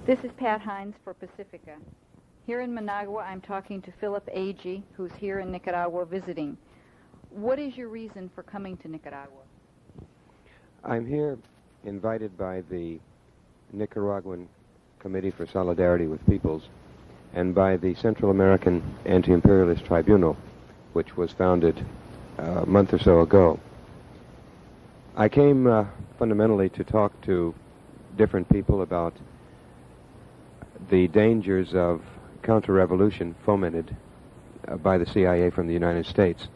This is Pat Hines for Pacifica. Here in Managua, I'm talking to Philip Agee, who's here in Nicaragua visiting. What is your reason for coming to Nicaragua? I'm here invited by the Nicaraguan Committee for Solidarity with Peoples and by the Central American Anti-Imperialist Tribunal, which was founded a month or so ago. I came fundamentally to talk to different people about the dangers of counter-revolution fomented by the CIA from the United States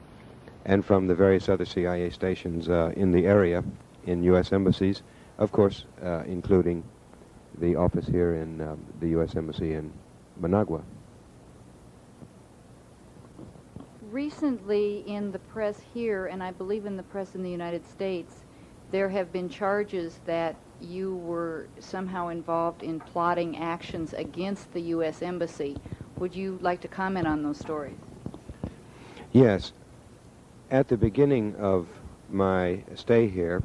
and from the various other CIA stations in the area, in U.S. embassies, of course, including the office here in the U.S. Embassy in Managua. Recently in the press here, and I believe in the press in the United States, there have been charges that you were somehow involved in plotting actions against the U.S. Embassy. Would you like to comment on those stories? Yes. At the beginning of my stay here,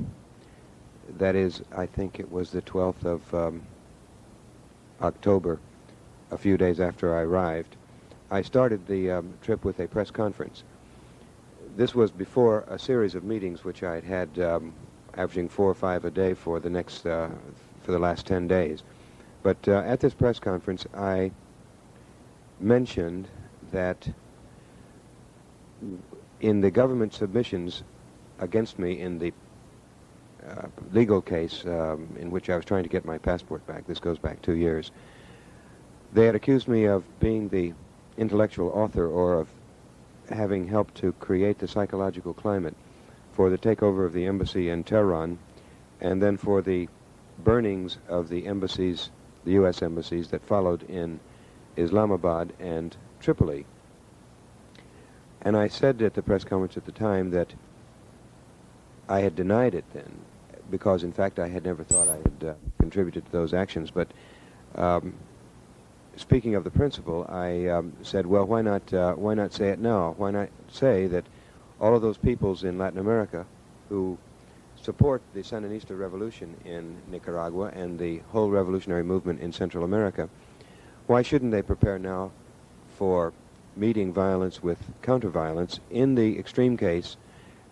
that is, I think it was the 12th of October, a few days after I arrived, I started the trip with a press conference. This was before a series of meetings which I had averaging 4 or 5 a day for the last 10 days. But at this press conference, I mentioned that in the government submissions against me in the legal case in which I was trying to get my passport back, this goes back 2 years, they had accused me of being the intellectual author or of having helped to create the psychological climate for the takeover of the embassy in Tehran and then for the burnings of the embassies, the U.S. embassies that followed in Islamabad and Tripoli. And I said at the press conference at the time that I had denied it then because, in fact, I had never thought I had contributed to those actions. But speaking of the principle, I said, well, why not say it now? Why not say that all of those peoples in Latin America who support the Sandinista revolution in Nicaragua and the whole revolutionary movement in Central America, why shouldn't they prepare now for meeting violence with counter-violence in the extreme case,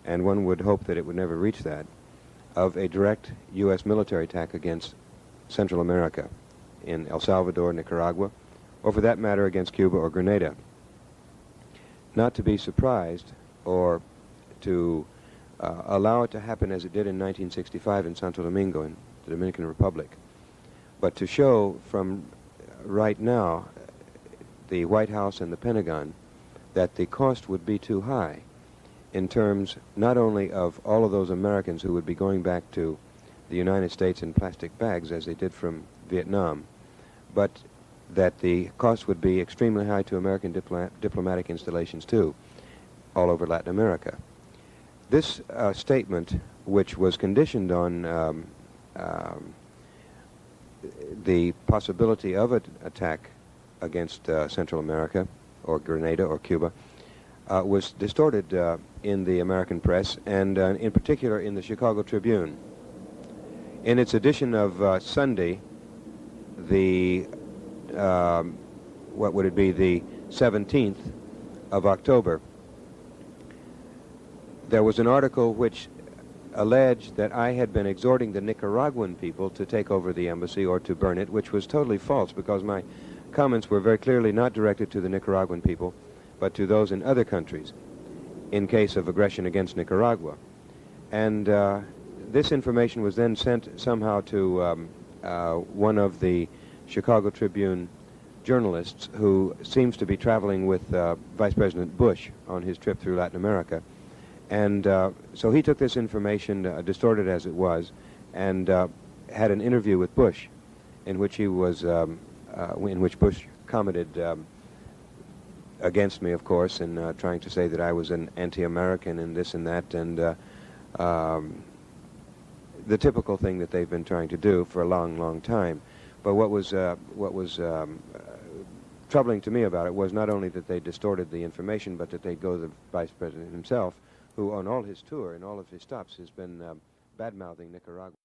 and one would hope that it would never reach that, of a direct U.S. military attack against Central America in El Salvador, Nicaragua, or for that matter against Cuba or Grenada. Not to be surprised or to allow it to happen as it did in 1965 in Santo Domingo in the Dominican Republic, but to show from right now the White House and the Pentagon that the cost would be too high in terms not only of all of those Americans who would be going back to the United States in plastic bags as they did from Vietnam, but that the cost would be extremely high to American diplomatic installations too, all over Latin America. This statement, which was conditioned on the possibility of an attack against Central America or Grenada or Cuba, was distorted in the American press and in particular in the Chicago Tribune. In its edition of Sunday, the what would it be, the 17th of October, there was an article which alleged that I had been exhorting the Nicaraguan people to take over the embassy or to burn it, which was totally false because my comments were very clearly not directed to the Nicaraguan people, but to those in other countries in case of aggression against Nicaragua. And this information was then sent somehow to one of the Chicago Tribune journalists who seems to be traveling with Vice President Bush on his trip through Latin America. And so he took this information, distorted as it was, and had an interview with Bush in which he was, in which Bush commented against me, of course, and trying to say that I was an anti-American and this and that, and the typical thing that they've been trying to do for a long, long time. But what was troubling to me about it was not only that they distorted the information, but that they'd go to the Vice President himself, who on all his tour and all of his stops has been bad-mouthing Nicaragua.